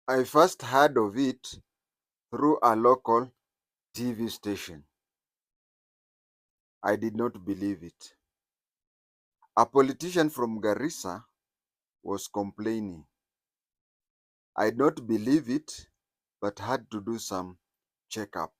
I first heard of it through a local TV station. I did not believe it. A politician from Garrisa was complaining. I did not believe it, but had to do some checkup.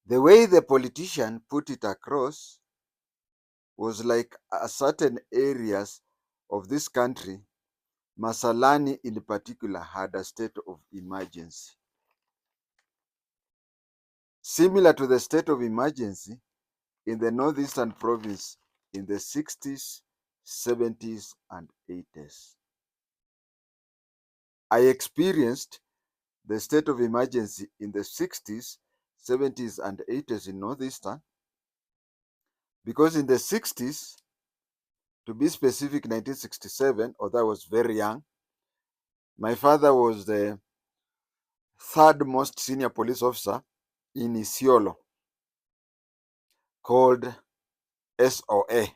The way the politician put it across was like a certain areas of this country, Masalani in particular, had a state of emergency. Similar to the state of emergency in the northeastern province in the 60s, 70s, and 80s. I experienced the state of emergency in the 60s, 70s, and 80s in northeastern because in the 60s, to be specific, 1967, although I was very young, my father was the third most senior police officer in Isiolo called SOA.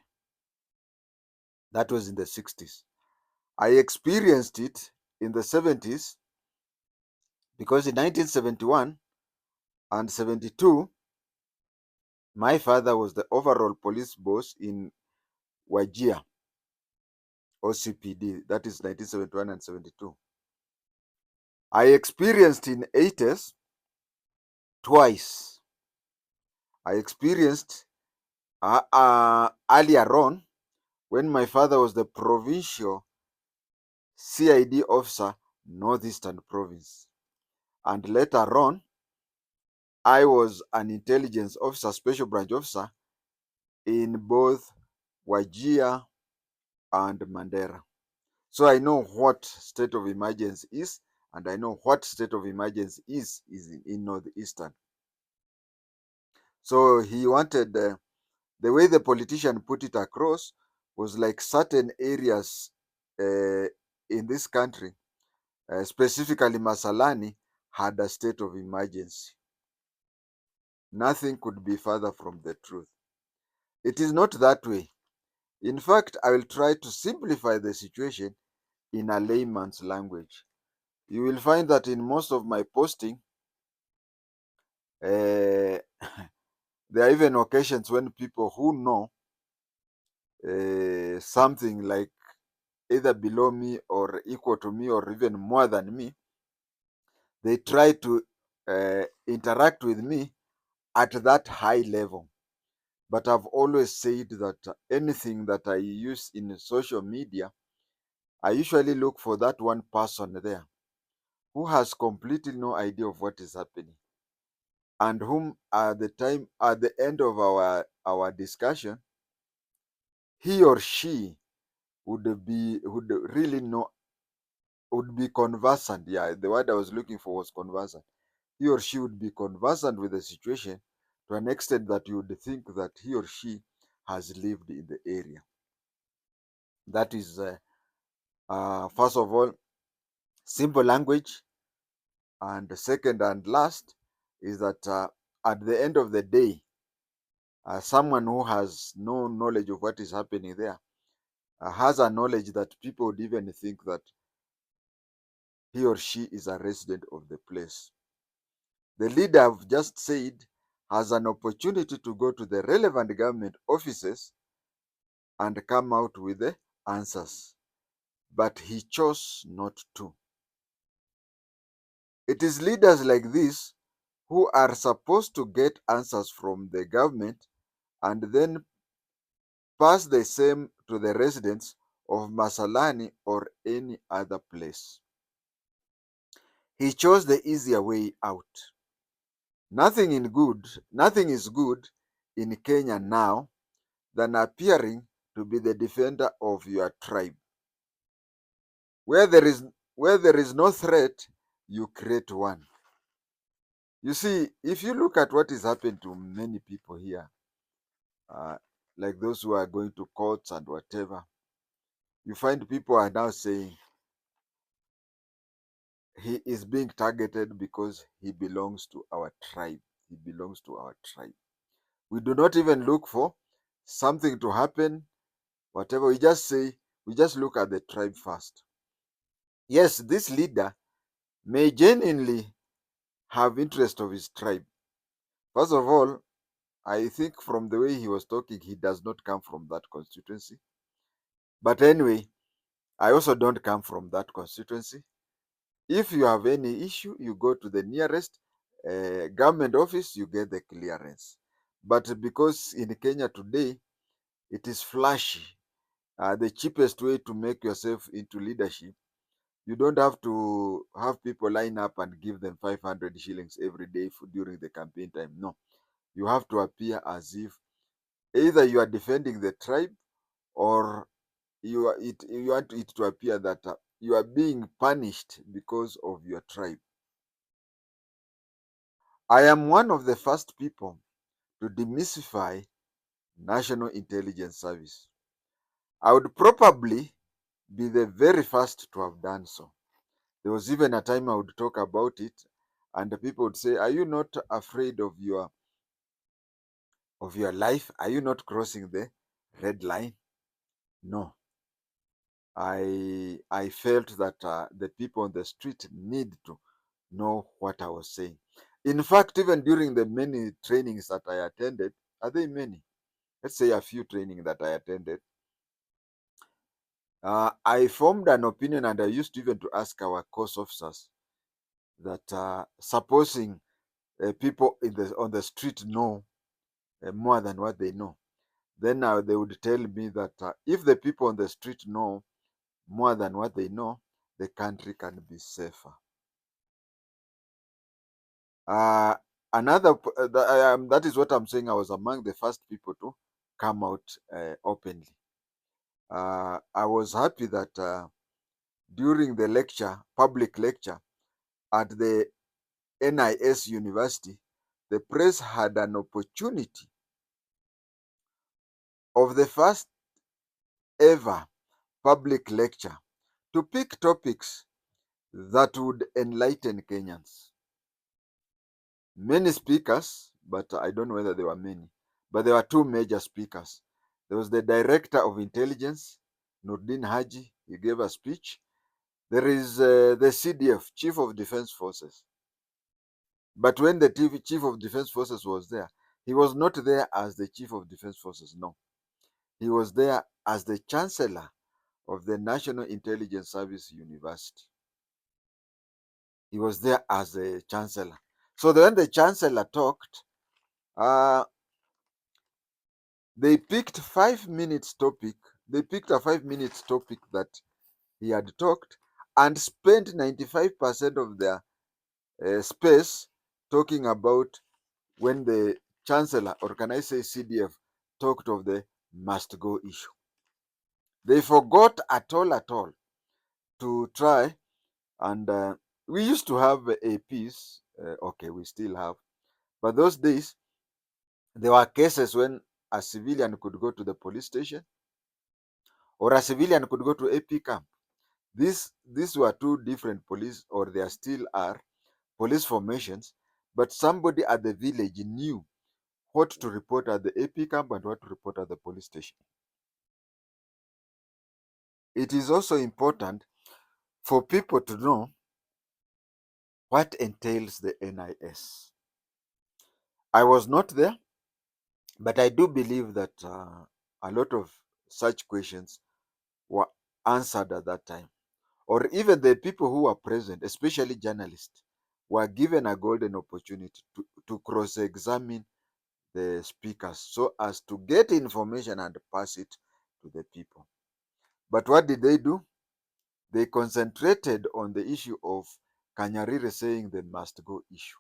That was in the 60s. I experienced it in the 70s because in 1971 and 72, my father was the overall police boss in Wajir, OCPD, that is 1971 and 72. I experienced in 80s twice. I experienced earlier on when my father was the provincial CID officer, Northeastern Province. And later on, I was an intelligence officer, special branch officer in both Wajir and Mandera. So I know what state of emergency is, and I know what state of emergency is in Northeastern. So he wanted, the way the politician put it across was like certain areas in this country, specifically Masalani, had a state of emergency. Nothing could be further from the truth. It is not that way. In fact, I will try to simplify the situation in a layman's language. You will find that in most of my posting, there are even occasions when people who know something like either below me or equal to me or even more than me, they try to interact with me at that high level. But I've always said that anything that I use in social media, I usually look for that one person there who has completely no idea of what is happening, and whom at the end of our discussion, he or she would really know, would be conversant. Yeah, the word I was looking for was conversant. He or she would be conversant with the situation to an extent that you would think that he or she has lived in the area. That is, first of all, simple language, and second and last is that at the end of the day, someone who has no knowledge of what is happening there has a knowledge that people would even think that he or she is a resident of the place. The leader I've just said has an opportunity to go to the relevant government offices and come out with the answers, but he chose not to. It is leaders like this who are supposed to get answers from the government and then pass the same to the residents of Masalani or any other place. He chose the easier way out. Nothing is good in Kenya now than appearing to be the defender of your tribe. Where there is where there is no threat, you create one. You see, if you look at what is happening to many people here, uh, like those who are going to courts and whatever, you find people are now saying he is being targeted because he belongs to our tribe. He belongs to our tribe. We do not even look for something to happen, whatever. We just say, we just look at the tribe first. Yes, this leader may genuinely have interest of his tribe. First of all, I think from the way he was talking, he does not come from that constituency. But anyway, I also don't come from that constituency. If you have any issue, you go to the nearest government office, you get the clearance. But because in Kenya today, it is flashy, the cheapest way to make yourself into leadership, you don't have to have people line up and give them 500 shillings every day during the campaign time. No, you have to appear as if either you are defending the tribe, or you want it to appear that you are being punished because of your tribe. I am one of the first people to demystify National Intelligence Service. I would probably be the very first to have done so. There was even a time I would talk about it, and the people would say, "Are you not afraid of your life? Are you not crossing the red line?" No, I felt that the people on the street need to know what I was saying. In fact, even during the many trainings that I attended, are they many? Let's say a few trainings that I attended, I formed an opinion, and I used even to ask our course officers that supposing people on the street know more than what they know, then they would tell me that if the people on the street know more than what they know, the country can be safer. Uh, that is what I'm saying. I was among the first people to come out openly. I was happy that during the lecture, public lecture at the NIS University, the press had an opportunity of the first ever public lecture to pick topics that would enlighten Kenyans. Many speakers, but I don't know whether there were many, but there were two major speakers. There was the Director of Intelligence, Nurdin Haji, he gave a speech. There is the CDF, Chief of Defense Forces. But when the Chief of Defense Forces was there, he was not there as the Chief of Defense Forces, no. He was there as the Chancellor of the National Intelligence Service University. He was there as a Chancellor. So when the Chancellor talked, uh, they picked 5 minutes topic. They picked a 5 minutes topic that he had talked, and spent 95% of their space talking about when the chancellor, or can I say CDF, talked of the must go issue. They forgot at all to try, and we used to have a peace. Okay, we still have, but those days there were cases when a civilian could go to the police station, or a civilian could go to AP camp. These were two different police, or there still are police formations, but somebody at the village knew what to report at the AP camp and what to report at the police station. It is also important for people to know what entails the NIS. I was not there, but I do believe that a lot of such questions were answered at that time. Or even the people who were present, especially journalists, were given a golden opportunity to cross examine the speakers so as to get information and pass it to the people. But what did they do? They concentrated on the issue of Kanyarire saying the must go issue.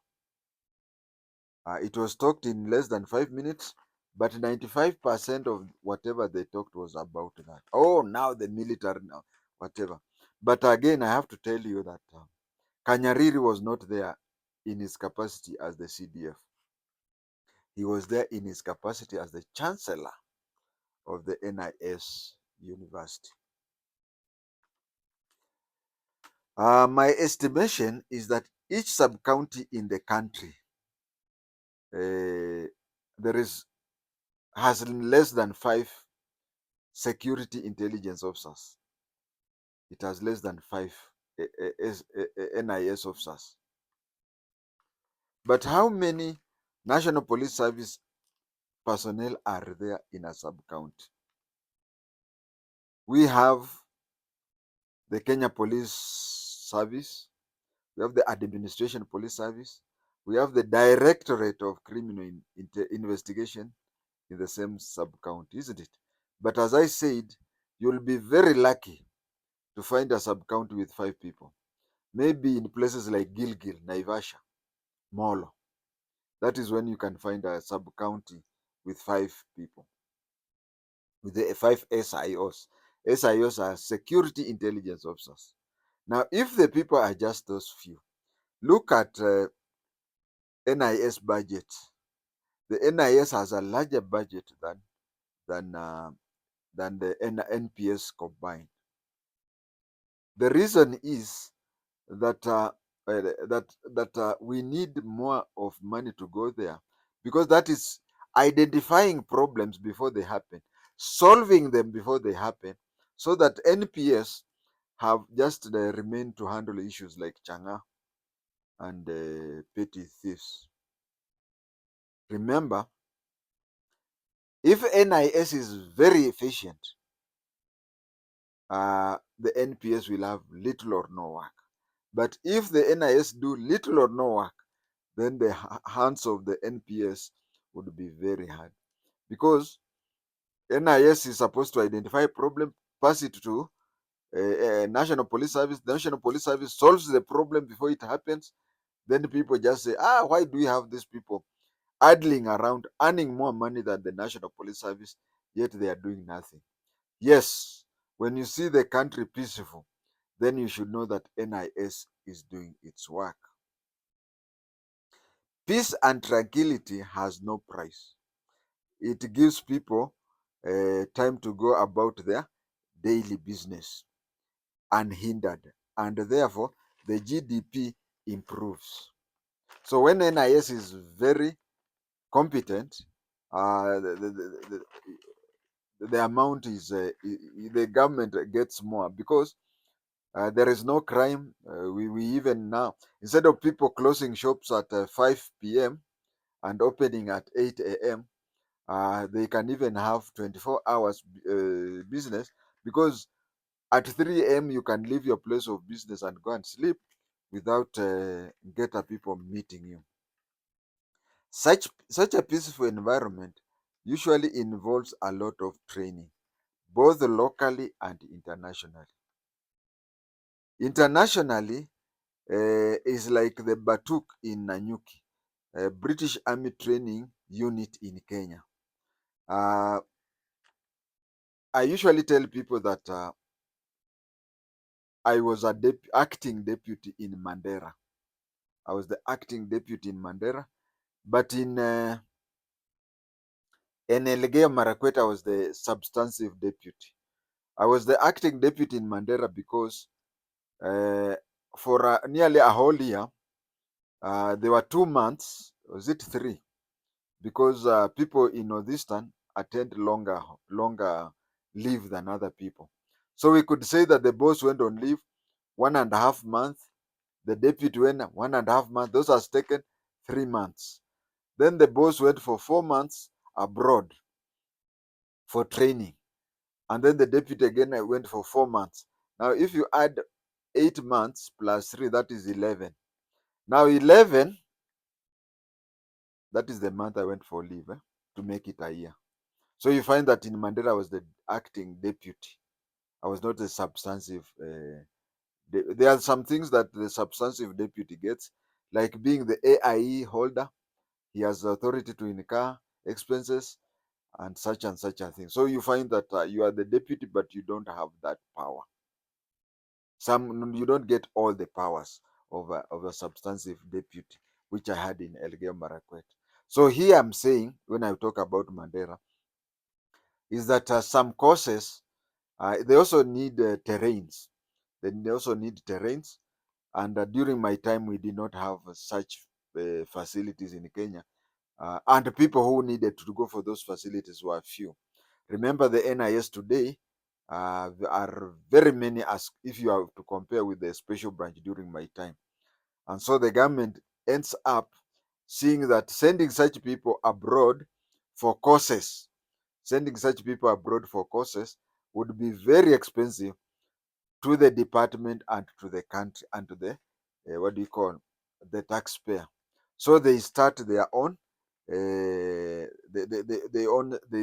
It was talked in less than 5 minutes, but 95% of whatever they talked was about that. Oh, now the military, now, whatever. But again, I have to tell you that Kanyariri was not there in his capacity as the CDF. He was there in his capacity as the chancellor of the NIS University. My estimation is that each sub-county in the country there is has less than 5 security intelligence officers. It has less than 5. NIS officers. But how many National Police Service personnel are there in a sub-county? We have the Kenya Police Service, we have the Administration Police Service, we have the Directorate of Criminal Investigation in the same sub-county, isn't it? But as I said, you'll be very lucky to find a sub-county with 5 people. Maybe in places like Gilgil, Naivasha, Molo. That is when you can find a sub-county with 5 people, with the 5 SIOs. SIOs are security intelligence officers. Now, if the people are just those few, look at NIS budget. The NIS has a larger budget than uh, than the NPS combined. The reason is that we need more of money to go there, because that is identifying problems before they happen, solving them before they happen, so that NPS have just remain to handle issues like Changa and petty thieves. Remember, if NIS is very efficient, the NPS will have little or no work. But if the NIS do little or no work, then the hands of the NPS would be very hard, because NIS is supposed to identify problem, pass it to National Police Service. The National Police Service solves the problem before it happens. Then people just say, why do we have these people idling around, earning more money than the National Police Service, yet they are doing nothing? Yes, when you see the country peaceful, then you should know that NIS is doing its work. Peace and tranquility has no price. It gives people time to go about their daily business unhindered, and therefore the GDP improves. So when NIS is very competent, the amount is the government gets more, because there is no crime. We even now, instead of people closing shops at 5 p.m. and opening at 8 a.m., they can even have 24 hours business, because at 3 a.m. you can leave your place of business and go and sleep without people meeting you. Such a peaceful environment usually involves a lot of training, both locally and internationally. Internationally is like the Batuk in Nanyuki, a British Army training unit in Kenya. Uh, I usually tell people that I was a acting deputy in Mandera. I was the acting deputy in Mandera, but in Elgeyo Marakwet, I was the substantive deputy. I was the acting deputy in Mandera because for nearly a whole year, there were 2 months, was it 3? Because people in Northeastern attend longer leave than other people. So we could say that the boss went on leave 1.5 months, the deputy went 1.5 months, those are taken 3 months. Then the boss went for 4 months abroad for training. And then the deputy again went for 4 months. Now, if you add 8 months plus 3, that is 11. Now, 11, that is the month I went for leave to make it a year. So you find that in Mandela, I was the acting deputy. I was not a substantive. There are some things that the substantive deputy gets, like being the AIE holder. He has authority to incur expenses and such a thing. So you find that you are the deputy, but you don't have that power. You don't get all the powers of a substantive deputy, which I had in Elgeyo Marakwet. So here I'm saying, when I talk about Mandera, is that some courses they also need terrains. They also need terrains, and during my time we did not have such facilities in Kenya, and people who needed to go for those facilities were few. Remember, the NIS today are very many as if you have to compare with the special branch during my time. And so the government ends up seeing that sending such people abroad for courses, sending such people abroad for courses would be very expensive to the department and to the country and to the what do you call the taxpayer. So they start their own they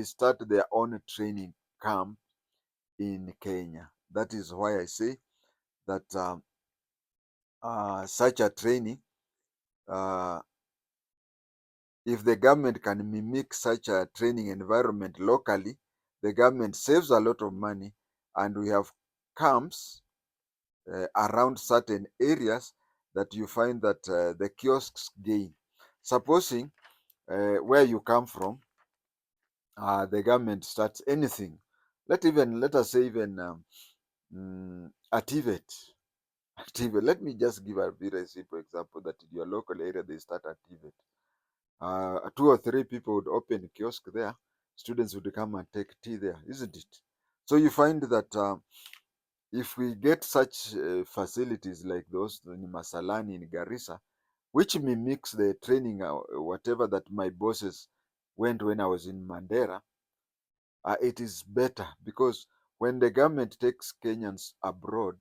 start their own training camp in Kenya. That is why I say that such a training, uh, if the government can mimic such a training environment locally, the government saves a lot of money, and we have camps around certain areas that you find that the kiosks gain. Supposing where you come from, the government starts anything. Let us say even at TVET. Let me just give a very simple example that in your local area they start at TVET. Two or three people would open a kiosk there. Students would come and take tea there, isn't it? So you find that if we get such facilities like those in MASALANI in Garrisa, which mimics the training, whatever that my bosses went when I was in Mandera, it is better because when the government takes Kenyans abroad,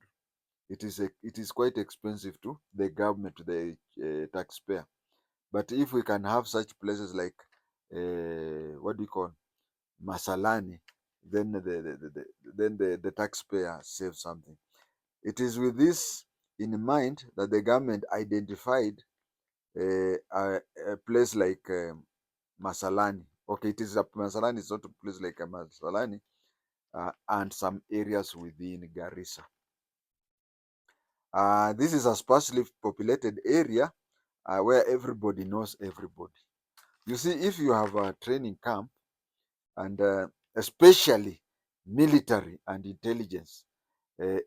it is quite expensive to the government, to the taxpayer. But if we can have such places like what do you call Masalani, then the taxpayer saves something. It is with this in mind that the government identified a place like Masalani. Okay, it is a Masalani, it's not a place like a Masalani, and some areas within Garissa. This is a sparsely populated area where everybody knows everybody. You see, if you have a training camp, and especially military and intelligence,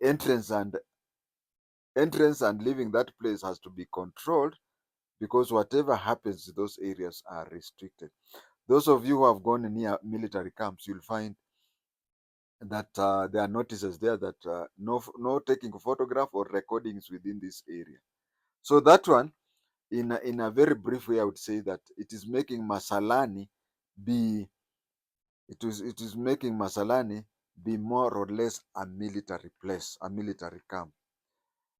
entrance and leaving that place has to be controlled because whatever happens, those areas are restricted. Those of you who have gone near military camps, you'll find that there are notices there that no taking photograph or recordings within this area. So that one, in a very brief way, I would say that it is making Masalani be it is making Masalani be more or less a military place, a military camp.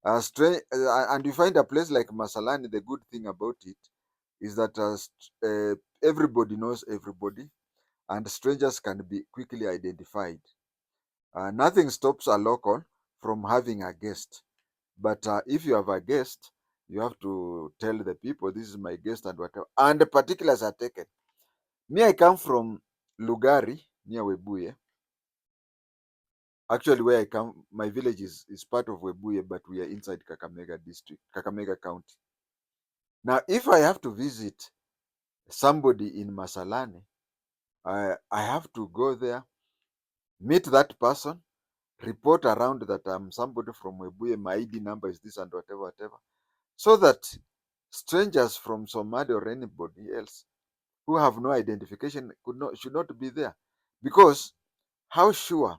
And you find a place like Masalani, the good thing about it is that everybody knows everybody, and strangers can be quickly identified. Nothing stops a local from having a guest. But if you have a guest, you have to tell the people, this is my guest and whatever. And the particulars are taken. Me, I come from Lugari, near Webuye. Actually, where I come, my village is part of Webuye, but we are inside Kakamega district, Kakamega County. Now, if I have to visit somebody in Masalani, I have to go there, meet that person, report around that I'm somebody from Webuye, my ID number is this and whatever, whatever. So that strangers from Somalia or anybody else who have no identification should not be there. Because how sure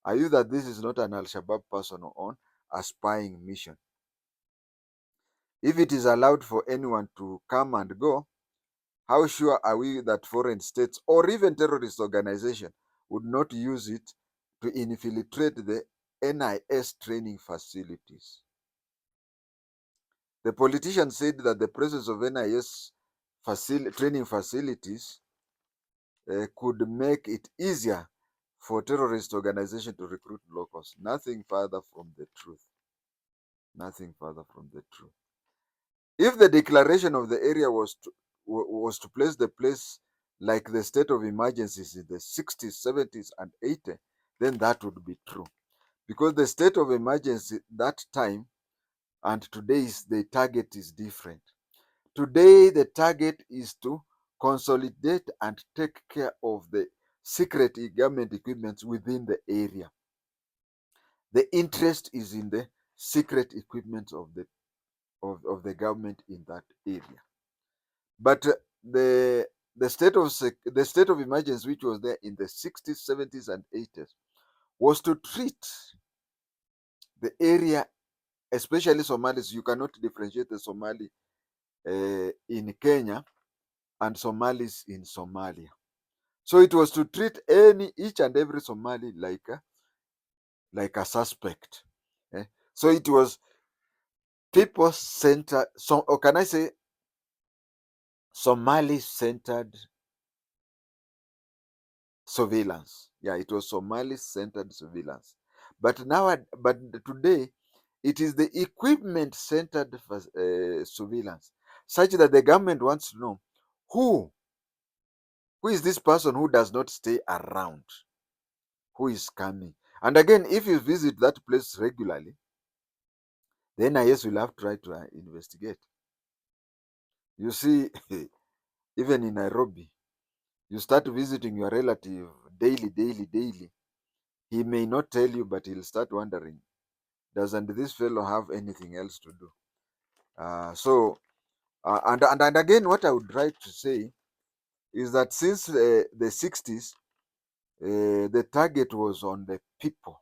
are you that this is not an Al-Shabaab person on a spying mission? If it is allowed for anyone to come and go, how sure are we that foreign states or even terrorist organizations would not use it to infiltrate the NIS training facilities? The politician said that the presence of NIS training facilities could make it easier for terrorist organizations to recruit locals. Nothing further from the truth. Nothing further from the truth. If the declaration of the area was to place the place like the state of emergencies in the 60s, 70s, and 80s, then that would be true. Because the state of emergency that time and today's the target is different. Today, the target is to consolidate and take care of the secret government equipment within the area. The interest is in the secret equipment of the government in that area. But the state of emergency which was there in the 60s, 70s, and 80s was to treat the area, especially Somalis. You cannot differentiate the Somali in Kenya and Somalis in Somalia. So it was to treat each and every Somali like a suspect. eh. So it was people centered, or can I say Somali centered surveillance. Yeah, it was Somali centered surveillance. But today, it is the equipment centered surveillance, such that the government wants to know who who is this person who does not stay around, who is coming. And again, if you visit that place regularly, the NIS will have tried to investigate. You see, even in Nairobi, you start visiting your relative daily, daily, daily. He may not tell you, but he'll start wondering, doesn't this fellow have anything else to do? And again, what I would try to say is that since the 60s, the target was on the people.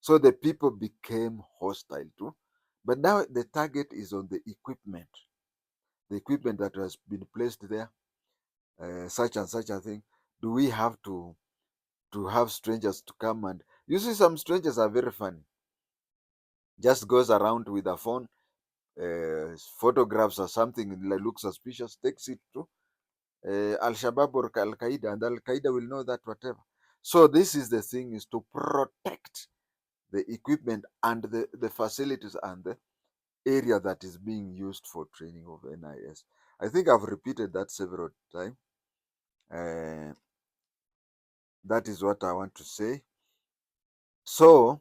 So the people became hostile too. But now the target is on the equipment that has been placed there, such and such a thing. Do we have to have strangers to come? And you see, some strangers are very funny. Just goes around with a phone, photographs or something that looks suspicious, takes it to Al Shabaab or Al Qaeda, and Al Qaeda will know that whatever. So this is the thing: is to protect the equipment and the facilities and the area that is being used for training of NIS. I think I've repeated that several times. Uh, that is what I want to say. So,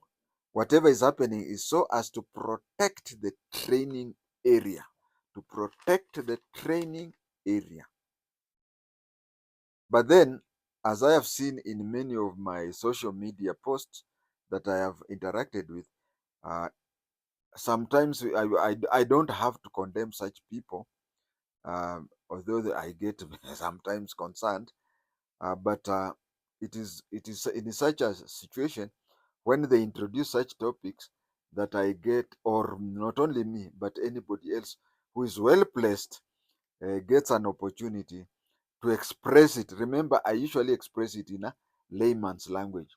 whatever is happening is so as to protect the training area, to protect the training area. But then, as I have seen in many of my social media posts that I have interacted with, uh, sometimes I don't have to condemn such people, although I get sometimes concerned. But it is in such a situation when they introduce such topics that I get, or not only me, but anybody else who is well placed gets an opportunity to express it. Remember, I usually express it in a layman's language.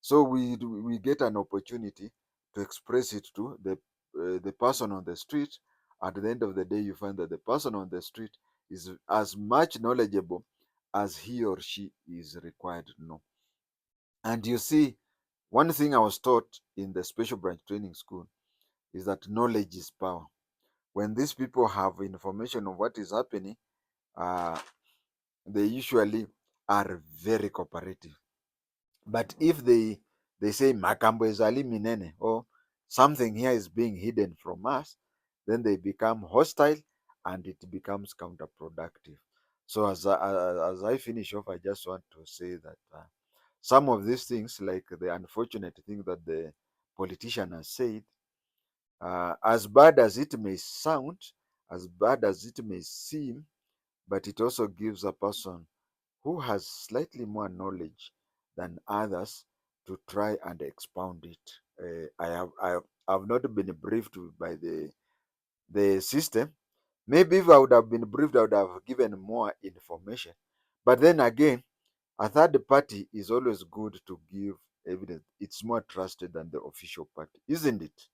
So we get an opportunity to express it to the person on the street. At the end of the day, you find that the person on the street is as much knowledgeable as he or she is required to know. And you see, one thing I was taught in the special branch training school is that knowledge is power. When these people have information of what is happening, uh, they usually are very cooperative. But if they say Makambo is Ali Minene, or something here is being hidden from us, then they become hostile and it becomes counterproductive. So as I finish off, I just want to say that some of these things, like the unfortunate thing that the politician has said, as bad as it may sound, as bad as it may seem, but it also gives a person who has slightly more knowledge than others to try and expound it. I have not been briefed by the system. Maybe if I would have been briefed, I would have given more information. But then again, a third party is always good to give evidence. It's more trusted than the official party, isn't it?